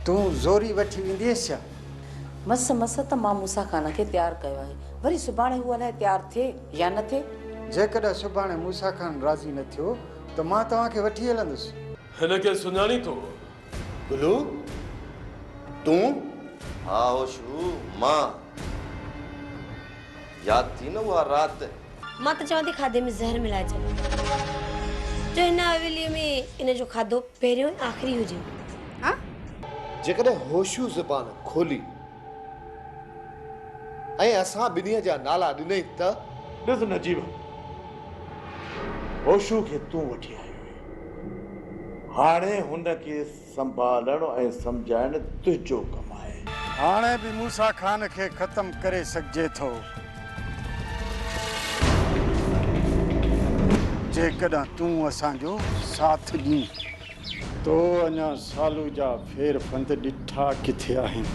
तू ज़ोरी वठी वेंदीअसि छा? मस त मां मूसा खान खे तैयार कयो आहे, वरी सुभाणे हू अलाए तैयार थिए या न थिए। जेकॾहिं सुभाणे मूसा खान राज़ी न थियो त मां तव्हांखे वठी हलंदुसि। हिनखे सुञाणी थो? गुलू तूं? हा होशू मां। याद थी न उहा राति? मां त चवां थी खाधे में ज़हर मिलाए छॾियो, जो हिन हवेलीअ में इन जो खाधो पहिरियों ऐं आख़िरी हुजे। हाँ? जेकॾहिं होशू ज़बान खोली ऐं असां ॿिन्हीअ जा नाला ॾिनई त? ॾिस नजीब, होशू खे तूं वठी आयो, हाणे हुनखे संभालण ऐं सम्झाइण तुंहिंजो कमु आहे। हाणे बि मूसा खान खे ख़त्म करे सघिजे थो, जेकॾहिं तूं असांजो साथ ॾीं। तो अञा सालू जा फेर फंद ॾिठा किथे आहिनि?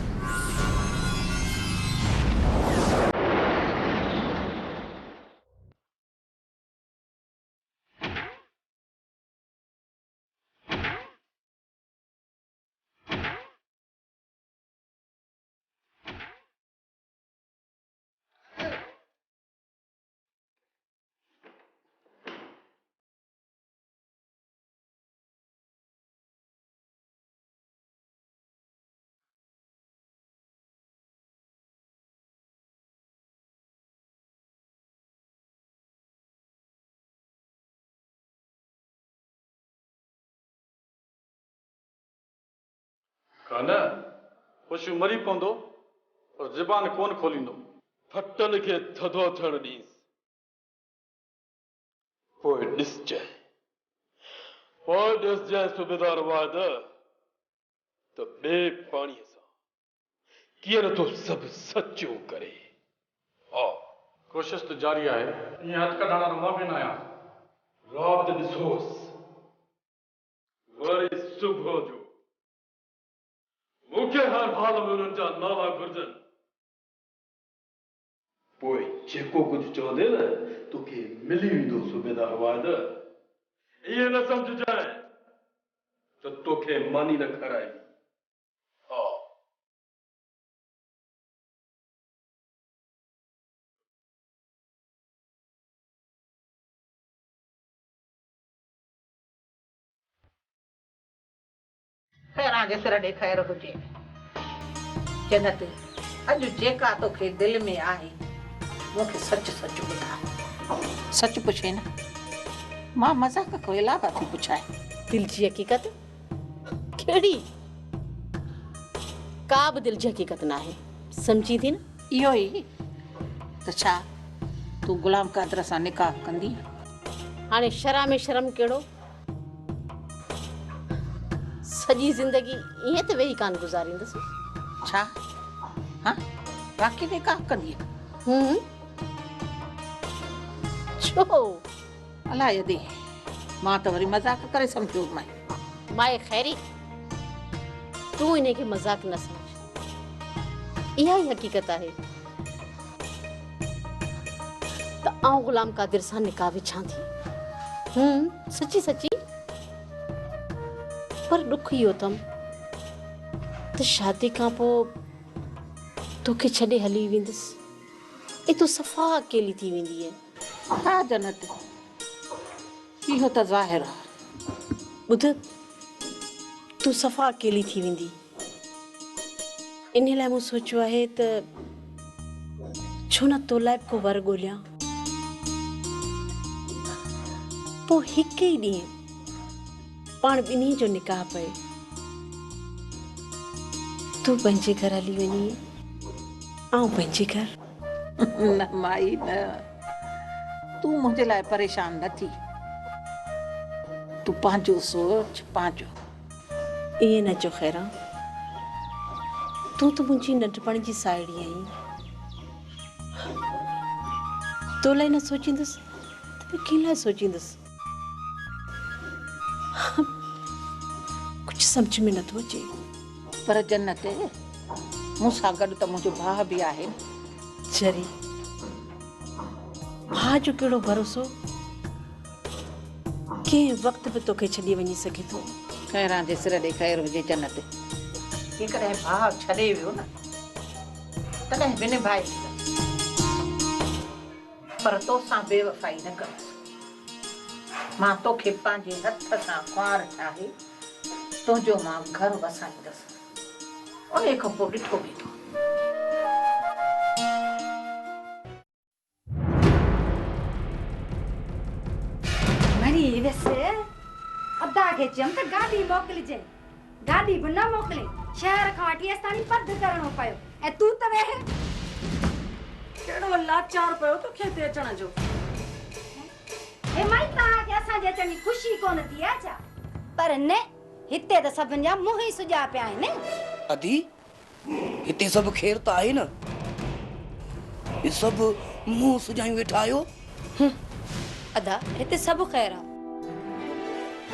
काना होशू मरी पवंदो और ज़बान कोन खोलींदो। फटनि खे थधो थियण ॾींसि, पोइ ॾिसजांइ सूबेदार वाद त ॿिए पाणीअ सां कीअं नथो सभु सचो करे। हा, कोशिश त जारी आहे। ईअं हथ कढण वारो मां बि न आहियां। राति ॾिसोसि, वरी सुबुह जो मूंखे हर हाल में उन्हनि जा नाला घुर्जनि। पोइ जेको कुझु चवंदे न तोखे मिली वेंदो सूबेदार वाद। इहे न सम्झजांइ त तोखे मानी न खाराई। हा, खैर जे सिर ॾे ख़ैर हुजे। जन्नत, अॼु जेका तोखे दिलि में आहे मूंखे सच सच ॿुधाए। सच पुछे न, मां मज़ाक खां इलावा थी पुछाए। दिल जी हकीकत कहिड़ी? का बि दिल जी हकीकत न आहे, सम्झी थी न? इहो ई त छा तूं गुलाम कादर सां निकाह कंदी? हाणे शर्म में शर्म कहिड़ो? सॼी ज़िंदगी ईअं त वेही कान गुज़ारींदसि। छा? हाँ, बाक़ी निकाह कंदी? छो? अलाए दे, मां त वरी मज़ाक करे सम्झो माए खैरी, तूं इन्हे खे मज़ाक न समझ। इहा ई हकीकत आहे त आउं गुलाम कादिर सां निकाह विछां थी। सची सची। पर दुख इहो अथमि त शादी खां पोइ तोखे छॾे हली वेंदसि ऐं तूं सफ़ा अकेली थी वेंदी। हा जन्नत, इहो त ज़ाहिर आहे। ॿुध, तूं सफ़ा अकेली थी वेंदी। इन लाइ मूं सोचियो आहे त छो न तो लाइ को वर ॻोल्हियां। पोइ हिकु ई ॾींहुं पाण ॿिन्ही जो निकाह पए। तूं पंहिंजे घर हली वञी, आउं पंहिंजे घर। न माई न, तूं मुंहिंजे लाइ परेशान न थी। तूं पंहिंजो सोच, पंहिंजो। ईअं न चो खैरा, तूं त मुंहिंजी नंढपण जी साहेड़ी आहीं। तो लाइ न सोचींदसि त कंहिं लाइ सोचींदसि? कुछ समझ में नथो अचे। पर जन्नत, मूंसां गॾु त मुंहिंजो भाउ बि आहे। जरी भाउ जो कहिड़ो भरोसो? कंहिं वक़्त बि तोखे छॾी वञी सघे थो। खैरां जे सिर ॾे ख़ैर हुजे जन्नत। जेकॾहिं भाउ छॾे वियो न तॾहिं ॿिनि भाई पर तोसां बेवफ़ाई न कंदसि। मां तोखे पंहिंजे हथ सां कुंवार ठाहे तुंहिंजो मां घर वसाईंदसि। उन खां पोइ ॾिठो वेंदो। मरी वैसे अदा खे चयमि त गाॾी मोकिलिजे, गाॾी बि न मोकिले, शहर खां वठी असांजी पध करणो पियो। ऐं तूं त वेह कहिड़ो लाचार पियो तोखे हिते अचण जो। हे माई तव्हांखे असांजे अचण जी ख़ुशी कोन थी आहे छा? पर न, हिते त सभिनि जा मुंहुं ई सुॼा पिया आहिनि। अदी हिते सभु खेर त आहे न? हे सभु मुंहुं सुॼायूं वेठा आहियो? अदा हिते सभु ख़ैर आहे,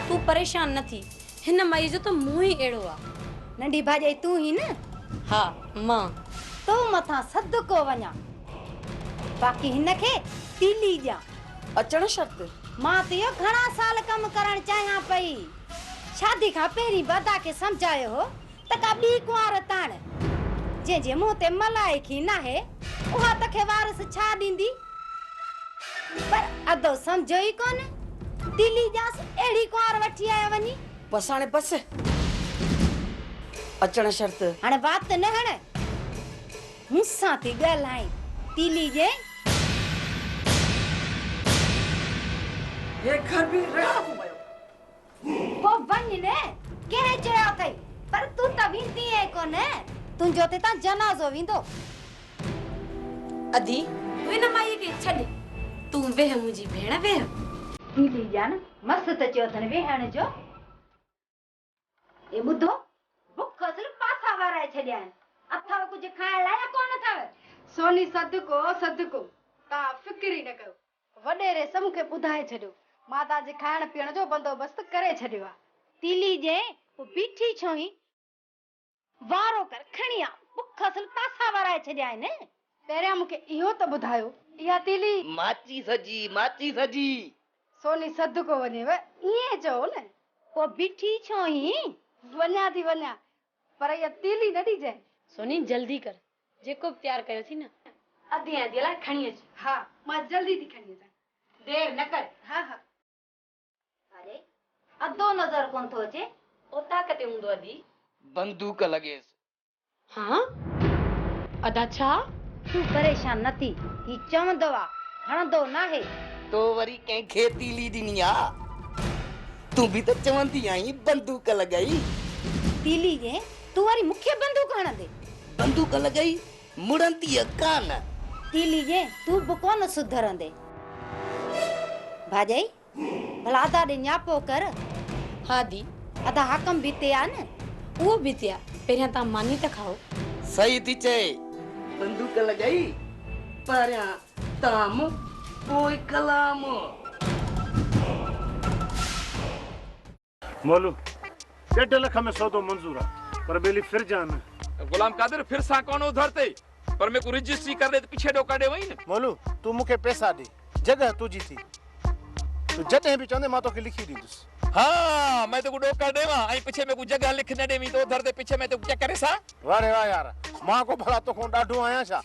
तूं परेशान न थी। हिन माई जो त मुंहुं ई अहिड़ो आहे। नंढी भाॼाई तूं ई न? हा मां। तो मथां सदको वञा, बाक़ी हिनखे तीली ॾियां। अचण शर्त? मां त इहो घणा साल कमु करणु चाहियां पई। शादी खां पहिरीं बदा खे सम्झायो हो त का ॿी कुंवार ताण जंहिंजे मुंहं ते मलाइकी नाहे उहा तोखे वारस छा ॾींदी? पर अदो सम्झो ई कोन। तीली ॾियांसि अहिड़ी कुंवार वठी आयो वञी। बस हाणे बस, अचण शर्त। हाणे बात न हण, मूंसां थी ॻाल्हाई। तीली जे ये घर भी रहणो पियो। वो वञ न, कंहिं चयो अथई? पर तूं त वेंदी आहे कोन। तुंहिंजो ते तां जनाज़ो वेंदो। अदी तूं हिन माईअ खे छॾ, तूं वेह मुंहिंजी भेण वेह। तीली जान मस्त त चयो अथनि वेहण जो। ए ॿुधो, बुख सिर्फ़ पासा वाराए छॾिया आहिनि। अथव कुझु खाइण लाइ या कोन अथव? सोनी सदको सदको, तव्हां फिक्र ई न कयो। वॾेरे सम खे ॿुधाए छॾियो, मां तव्हांजे खाइण पीअण जो बंदोबस्तु करे छॾियो आहे। तीली जे बीठी छो ई वारो कर खणी आ, बुख सिर्फ़ पासा वाराए छॾिया आहिनि। पहिरियां मूंखे इहो त ॿुधायो, इहा तीली माची सजी सोनी सदको वञेव ईअं चओ न। पोइ बीठी छो ई वञा थी वञा, पर इहा तीली न ॾिजांइ। सोनी जल्दी कर, जेको बि तयारु कयो थी न अधी अधी लाइ खणी अच। हा मां जल्दी थी खणी अचां, देर न कर। हा हा। अरे अधो नज़र कोन थो अचे। ओता कते हूंदो अदी? बंदूक लॻेसि। हाँ अदा छा? तूं परेशान न थी, ही चवंदो आहे हणंदो नाहे। तो वरी कंहिंखे तीली ॾिनी आहे? तूं बि त चवंदी आहीं बंदूक लॻाई। तीली जे तूं वरी मूंखे बंदूक हणंदे? बंदूक लॻाई मुड़ंदी कान। तीली जे तूं बि कोन सुधरंदे। भाॼाई भला अदा ॾे न्यापो कर। हा दी, अदा हाकम बि ते आहे न? उहो बि ते आहे। पहिरियां तव्हां मानी त खाओ। सही थी चए, बंदूक लॻाई पहिरियां ताम पोइ कलाम। मोलू 1.5 लाख में सौदो मंजूर है, पर बेली फिर जान। गुलाम कादिर फिर सा कौन उधर ते, पर मैं को रजिस्ट्री कर दे पीछे डोका दे वही न। मोलू तू मुखे पैसा दे, जगह तुझी थी, तू जॾहिं भी चवंदे मां तोखे लिखी ॾींदुसि। हाँ मैं तो को डोका देवा आई पीछे में को जगह लिख न देवी तो उधर दे पीछे में तो क्या करे सा? वाह रे वाह यार, मां को भला तो को ॾाढो आया छा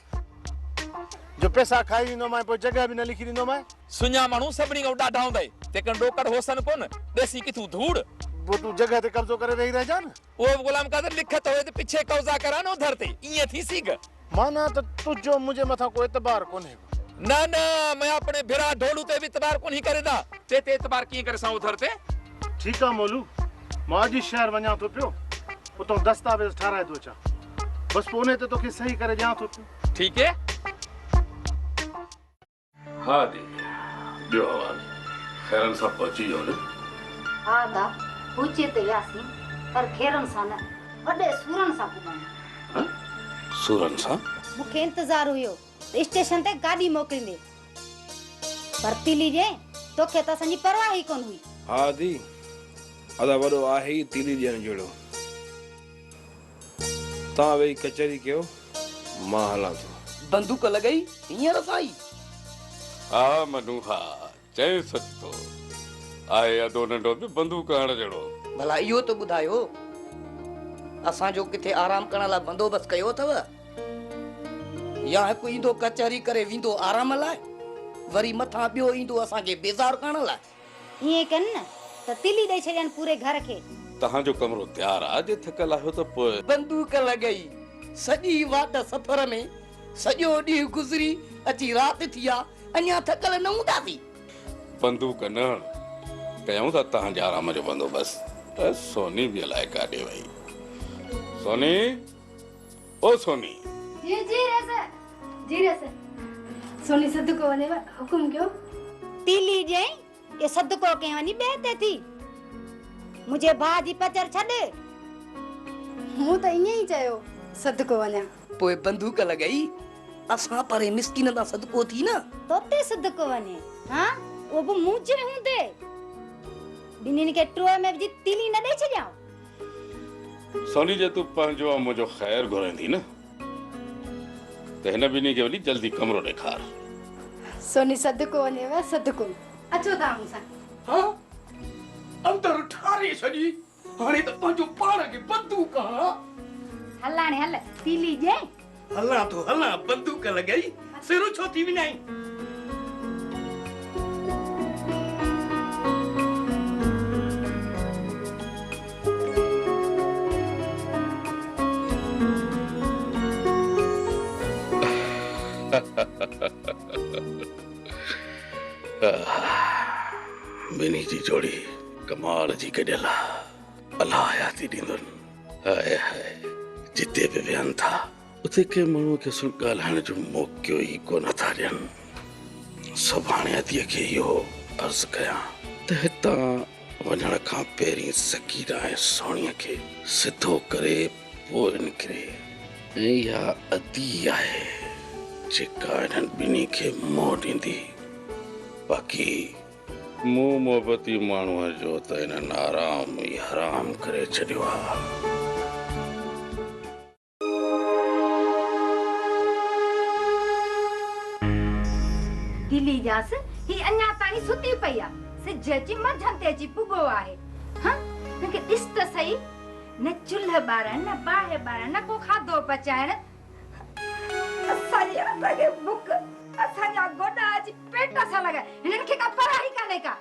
जो पैसा खाई ॾींदो मैं पोइ जगह भी न लिखी ॾींदो मैं। सुञा माण्हू सभिनी खां ॾाढा हूंदा तेकन डोकर होसन कोन देसी किथू धूड़। वो तू जगह ते कब्जो करे वेही रह जा न। वो गुलाम कादिर लिखत होए तो पीछे कब्जा करा न उधर ते इए थी सीग। माना तो तुझो मुझे मथा कोई एतबार कोने। ना ना मैं अपने भिरा ढोलू ते भी एतबार कोनी करेदा ते एतबार की करे सा उधर ते। ठीक है मोलू, मां अॼु शहर वञा तो पियो, उतो दस्तावेज ठाराए तो अचां, बस पोने ते तोखे सही करे ॾियां तो पियो। ठीक है। हाँ दी ॿियो हवाल खैरन सां पहुची वियो न? हा दा पूछे ते वियासीं, पर खेरन सां न, वॾे सूरन सां पुॼायूं। सूरन सां? मूंखे इंतज़ार हुयो स्टेशन ते गाॾी मोकिलींदे, पर तीली जे तोखे त असांजी परवाह ई कोन हुई। हा दी अदा वॾो आहे ई तीली ॾियण जहिड़ो। तव्हां वेही कचहरी कयो, मां हलां थो। बंदूक लॻाई हींअर साईं? हा मनु हा चए सच तो आहे अदो नंढो बि बंदूक हण जहिड़ो। भला इहो तो ॿुधायो असांजो किथे आराम करण लाइ बंदोबस्त कयो अथव या हिकु ईंदो कचहरी करे वेंदो आराम लाइ वरी मथां ॿियो ईंदो असांखे बेज़ार करण लाइ ईअं कनि न त तिली ॾेई छॾनि पूरे घर खे तव्हांजो कमरो तयार आहे जे थकल आहियो त पोइ बंदूक लॻई सॼी वाट सफ़र में सॼो ॾींहुं गुज़री अची राति थी आहे अञा थकल न हूंदासीं बंदूक न कयूं था तव्हांजे आराम जो बंदोबस्त त सोनी बि अलाए काॾे वई सोनी ओ सोनी जी रस सोनी सदको वने हुकुम कयो तिली जे ये सदको के वनी बेते थी मुझे भाजी पचर छॾ मु त ईअं ई चयो सदको वञा पोइ बंदूक लॻई असां परे मिस्किन दा सदको थी न तोते सदको वने हां वो बि मुझे हूंदे बिन्हिनि खे ट्रोए में विझी तिली न ॾेई छॾियां सोनी जे तूं पंहिंजो मुंहिंजो ख़ैर घुरंदी न त हिन ॿिन्ही खे वञी जल्दी कमरो ॾेखार सोनी सदको वञेव सदको अचो था मूंसां हां अंदर ठारे सॼी हाणे त पंहिंजो पाण खे बंदूक हलाणे हल तिली जे हलां तो हलां बंदूक लॻई सिर छो थी विनाई बिनी जी जोड़ी कमाल जी कॾियल अलाह हयाती ॾींदुनि हाय हाय जिते बि विहनि था उते के माण्हूअ खे सुन ॻाल्हाइण जो मौक़ो ई कोन था ॾियनि सुभाणे अदीअ खे इहो अर्ज़ु कयां त हितां वञण खां पहिरीं सकीरा ऐं सोणीअ खे सिधो करे पोइ निकिरे ऐं इहा अदी आहे जेका हिननि ॿिन्ही खे मोह ॾींदी बाक़ी मूं मोहबती माण्हूअ जो त हिननि आराम ई हराम करे छॾियो आहे तिली जास ही अञा ताणी सुती पई आ सिज अची मथां ते अची पुगो आहे हां नके ॾिस त सही न चुल्ह ॿारण न बाहि ॿारण न को खाधो पचाइण असांजी असांखे बुक असांजा गोॾा अची पेट सां लॻा हिननि खे का पराई कान्हे का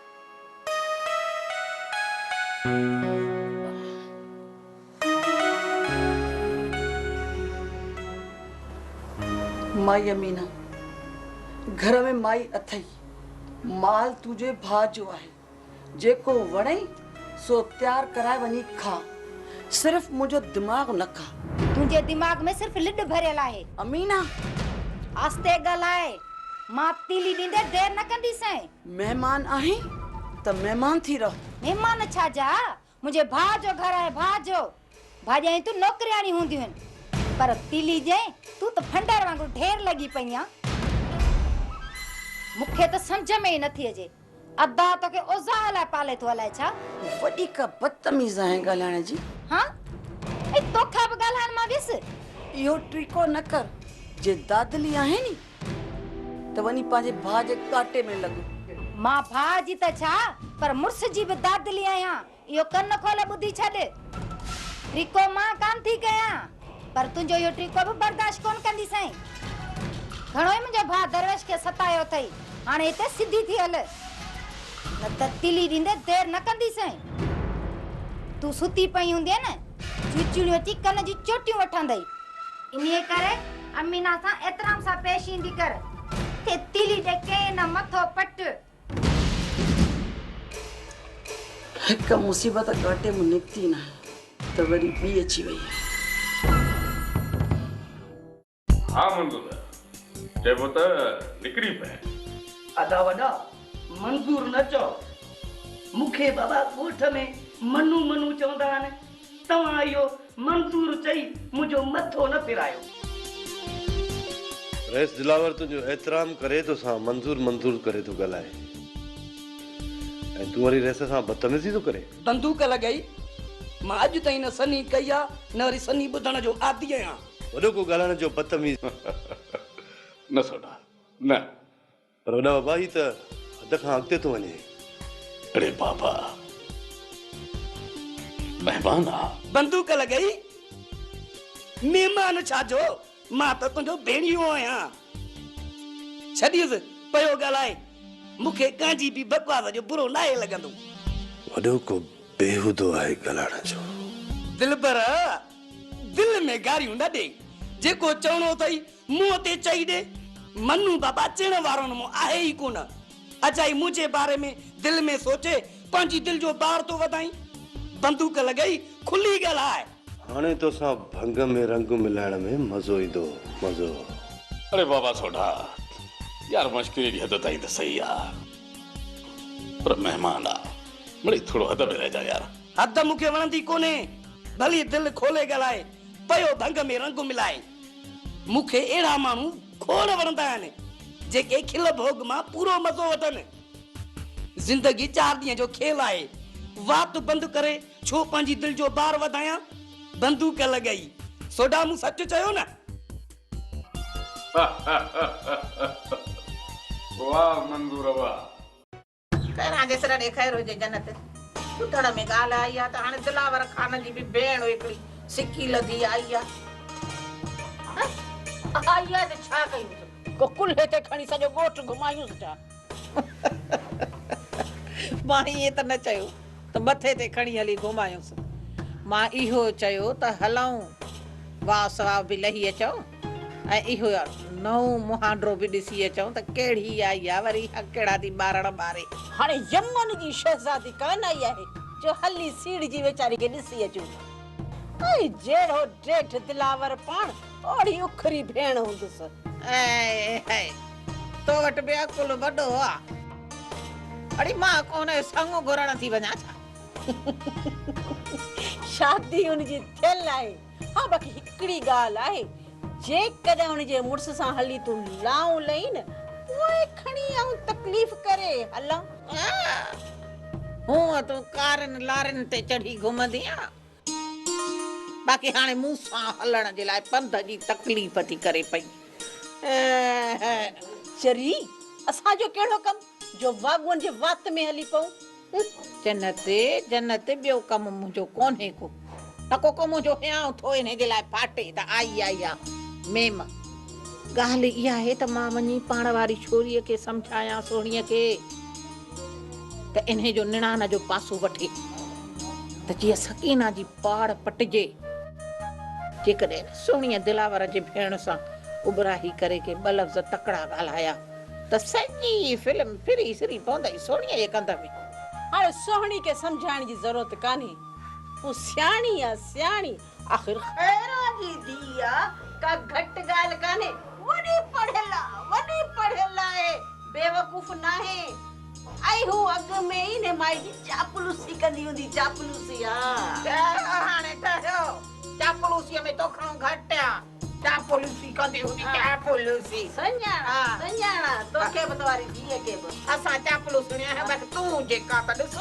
माई अमीना घर में माई अथई माल तुझे भाउ जो आहे जेको वणई सो तयार कराए वञी खा सिर्फ मुझो दिमाग न खा तुंहिंजे दिमाग में सिर्फ लिड भरियल आहे अमीना आस्ते ॻाल्हाए मां तिली ॾींदे देर न कंदीसै मेहमान आहीं त मेहमान थी रहो मेहमान छा जा मुंहिंजे भाउ जो घर आहे भाउ जो भाॼाई तूं नौकरियाणी हूंदियूं आहिनि पर तिली जे तूं त फंडर वांगुरु ढेर लॻी पई आं मूंखे त सम्झ में ई नथी अचे अदा तोखे ओज़ा लाइ पाले थो हलाए छा वॾी का बदतमीज़ आहे ॻाल्हाइण जी हाँ ऐं तोखा बि ॻाल्हाइण मां वियुसि इहो ट्रीको न कर जे दादली आहे नी त वञी पंहिंजे भाउ जे काटे में लॻ मां भाउ जी त छा पर मुड़ुस जी बि दादली आहियां इहो कन खोले ॿुधी छॾ ट्रीको मां कान थी कयां पर तुंहिंजो इहो ट्रीको बि बर्दाश्त कोन कंदी साईं घणो ई मुंहिंजो भाउ दरवेश खे सतायो अथई हाणे हिते सिधी थी हल न त तिली ॾींदे देर न कंदी साईं तूं सुती पई हूंदी न चुचड़ियूं अची कन जी चोटियूं वठंदई इन्हीअ करे अमीना सां एतराम सां पेश ईंदी कर के तिली ॾे के न मथो पट हिकु मुसीबत घाटे में निकिती न त वरी ॿी अची वई हाँ मंजूर चइबो त निकिरी पए अदा वॾा मंजूर न चओ मूंखे बाबा ॻोठ में मनू मनू चवंदा आहिनि तव्हां इहो मंजूर चई मुंहिंजो मथो न फिरायो रेस दिलावर तुंहिंजो एतिराम करे तो सां मंजूर करे तो ॻाल्हाए ऐं तूं वरी रेस सां बदतमीज़ी तो करे बंदूक लॻाई मां अॼु ताईं न सनी कई आहे न वरी सनी ॿुधण जो आदी आहियां वॾो को ॻाल्हाइण जो बदतमीज़ न सोना न पर वॾा बाबा ही त हद खां अॻिते थो वञे अरे बाबा मेहमान आ बंदूक लॻाई मेहमान छाजो मां तो तुंहिंजो भेणियो आहियां छॾीसि पयो ॻाल्हाए मूंखे कंहिंजी बि बकवास जो बुरो नाहे लॻंदो वॾो को बेहूदो आहे ॻाल्हाइण जो दिलबर दिल में गारियूं न ॾे जेको चवणो अथई मुंहं ते चई ॾे मनु बाबा चइण वारो न आहे ई कोन अचाई मुंहिंजे बारे में दिल में सोचे पंहिंजी दिल जो बार तो वधाई बंदूक लॻई खुली ॻाल्हाए हाणे तोसां भंग में रंग मिलाइण में मज़ो ईंदो मज़ो अरे बाबा सोढा यार मश्करी जी हद ताईं त सही आहे पर महिमान आहे मिड़ी थोरो हद में रहिजा यार हद मूंखे वणंदी कोन्हे भली दिल खोले ॻाल्हाए पयो भंग में रंग मिलाए मूंखे अहिड़ा माण्हू खोड़ वणंदा आहिनि जेके खिल भोग मां पूरो मज़ो वठनि ज़िंदगी 4 ॾींहं जो खेल आहे वात बंदि करे छो पंहिंजी दिल जो बार वधायां बंदूक लॻई सोडा मूं सच चयो न वाह मंजूर वाह खैर आगे सरा ॾेखार हुजे जन्नत ॿुधण में ॻाल्हि आई आहे त हाणे दिलावर खान जी बि भेण हिकिड़ी सिकी लधी आई आहे त छा कयूं को कुल्हे ते खणी सॼो ॻोठ घुमायूंसि छा मां ईअं त न चयो त मथे ते खणी हली घुमायूंसि मां इहो चयो त हलऊं वाह सवाब बि लही अचूं ऐं इहो नओं मुहांडो बि ॾिसी अचूं त कहिड़ी आई आहे वरी कहिड़ा थी ॿारण ॿारे हाणे यमन जी शहज़ादी कान आई आहे जो हली सीड़ जी वेचारी खे ॾिसी अचूं ऐं जहिड़ो ॾेठ दिलावर पाण ओड़ी उखरी भेण हूंदुसि ऐं तो वटि बि अकुल वॾो आहे अड़ी मां कोन संग घुरण थी वञा छा शादी हुनजी थियल आहे हा बाक़ी हिकिड़ी ॻाल्हि आहे जेकॾहिं हुनजे मुड़ुस सां हली तूं लाऊं लही न पोइ खणी ऐं तकलीफ़ करे हलां हूअं तूं कारनि लारनि ते चढ़ी घुमंदी आ बाक़ी हाणे मूं सां हलण जे लाइ पंध जी तकलीफ़ थी करे पई चरी असांजो कहिड़ो कमु जो वागुन जे वात में हली पऊं जन्नत जन्नत ॿियो कमु मुंहिंजो कोन्हे को टको को मुंहिंजो हियां थो इन जे लाइ फाटे त आई आहे मेम ॻाल्हि इहा आहे त मां वञी पाण वारी छोरीअ खे सम्झायां सोणीअ खे त इन्हे जो निणान जो पासो वठे त जीअं सकीना जी पाड़ पटिजे जेकॾहिं सोणीअ दिलावर जे भेण सां उबराही करे के ॿ लफ़्ज़ तकड़ा ॻाल्हाया त सॼी फिल्म फिरी सिरी पवंदई सोणीअ जे कंध में हाणे सोहणी खे सम्झाइण जी ज़रूरत कान्हे तूं सियाणी आहे सियाणी आख़िर खैरा जी धी आहे का घटि ॻाल्हि कान्हे वॾी पढ़ियल आहे बेवकूफ़ नाहे ऐं हू अॻ में ई ने माई जी चापलूसी कंदी हूंदी चापलूसी हाणे ठहियो चापलूसीअ में तो खणो घटि आहे चापलूसी कंदी हूंदी चापलूसी संजाणा तोखे बि वारी धीअ खे बि असां चापलूसी आहियूं बस तूं जेका त ॾिस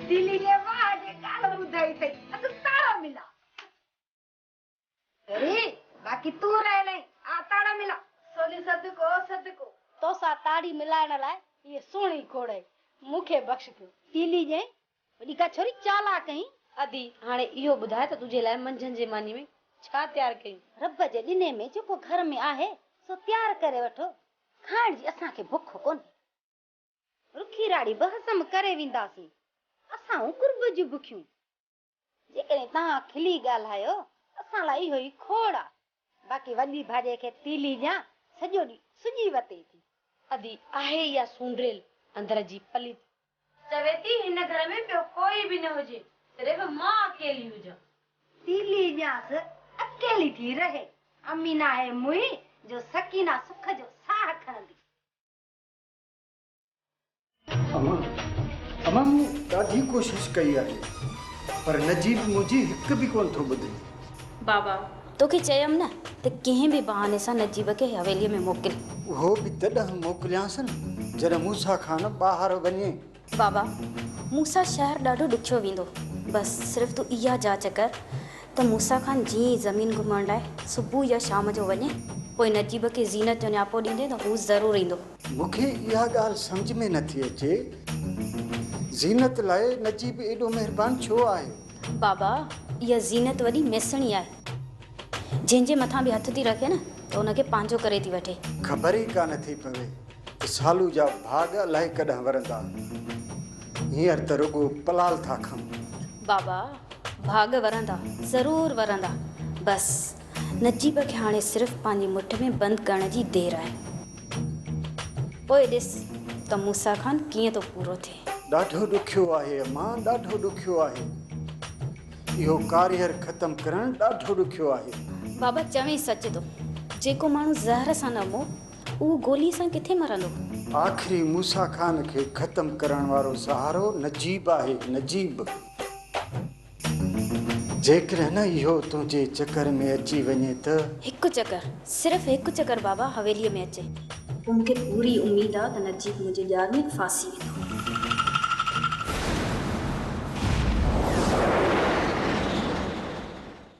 दिल्ली ने वाह जे काल बुधाई थई अस तारा मिला अरे बाकी तू रह ले आ तारा मिला सोनी सदको तो सा ताड़ी मिलाइण लाइ ये सोणी खोड़े मुखे बख्श कयो दिल्ली जे वडी का छोरी चाला कई अदी हाणे इहो बुधाए त तुझे लाइ मंझन जे मानी में छा तैयार कई रब जे दिने में जेको घर में आहे सो तैयार करे वठो खाण जी असा के भुख कोन रुखी राड़ी बहसम करे विंदासी असा कुर्ब जी भुखियूं जेकॾहिं तव्हां खिली ॻाल्हायो असां लाइ इहो ई खोड़ आहे बाक़ी वॾी भाॼे खे तीली ॾियां सॼो ॾींहुं सुञी वते थी अदी आहे या सूंडरेल अंदर जी पली चवे थी हिन घर में ॿियो कोई बि न हुजे सिर्फ़ मां अकेली हुजां तीली ॾियांस अकेली थी रहे अमीना है मुई जो सकीना सुख जो साह खणंदी अमा मूं ॾाढी कोशिशि कई आहे पर नजीब मुंहिंजी हिकु बि कोन थो ॿुधे बाबा तोखे चयमि न त कंहिं बि बहाने सां नजीब खे हवेलीअ में मोकिल उहो बि तॾहिं मोकिलियांसि न जॾहिं मूंसां खान ॿाहिरि वञे बाबा मूंसां शहर ॾाढो ॾुखियो वेंदो बसि सिर्फ़ु तूं इहा जांच कर त मूसा खान जीअं ज़मीन घुमण लाइ सुबुह या शाम जो वञे पोइ नजीब खे ज़ीनत जो न्यापो ॾींदे त हू ज़रूरु ईंदो। मूंखे इहा ॻाल्हि सम्झ में नथी अचे, ज़ीनत लाइ नजीब एॾो महिरबान छो आहे? बाबा, इहा ज़ीनत वॾी मेसणी आहे, जंहिंजे मथां बि हथ थी रखे न त उनखे पंहिंजो करे थी वठे। ख़बर ई कान थी पवे त सालू जा भाग अलाए कॾहिं वरंदा। हींअर त रुॻो पलाल था खणूं। बाबा, भाग वरंदा, ज़रूरु वरंदा, बसि नजीब खे हाणे सिर्फ़ु पंहिंजी मुठ में बंदि करण जी देरि आहे। पोइ ॾिस त मूसा खान कीअं थो पूरो थिए। ॾाढो ॾुखियो आहे अम्मा, ॾाढो ॾुखियो आहे। इहो कारियर ख़तमु करणु ॾाढो ॾुखियो आहे। बाबा चवे सच थो, जेको माण्हू ज़हर सां न मो उहो गोली सां किथे मरंदो। आख़िरी मूसा खान खे ख़तमु करण वारो सहारो नजीब आहे, नजीब। जेकॾहिं न इहो तुंहिंजे चकर में अची वञे त? हिकु चकर, सिर्फ़ु हिकु चकर बाबा हवेलीअ में अचे, पोइ मूंखे पूरी उमेद आहे त नजीब मुंहिंजे ॼार में फासी वेंदो।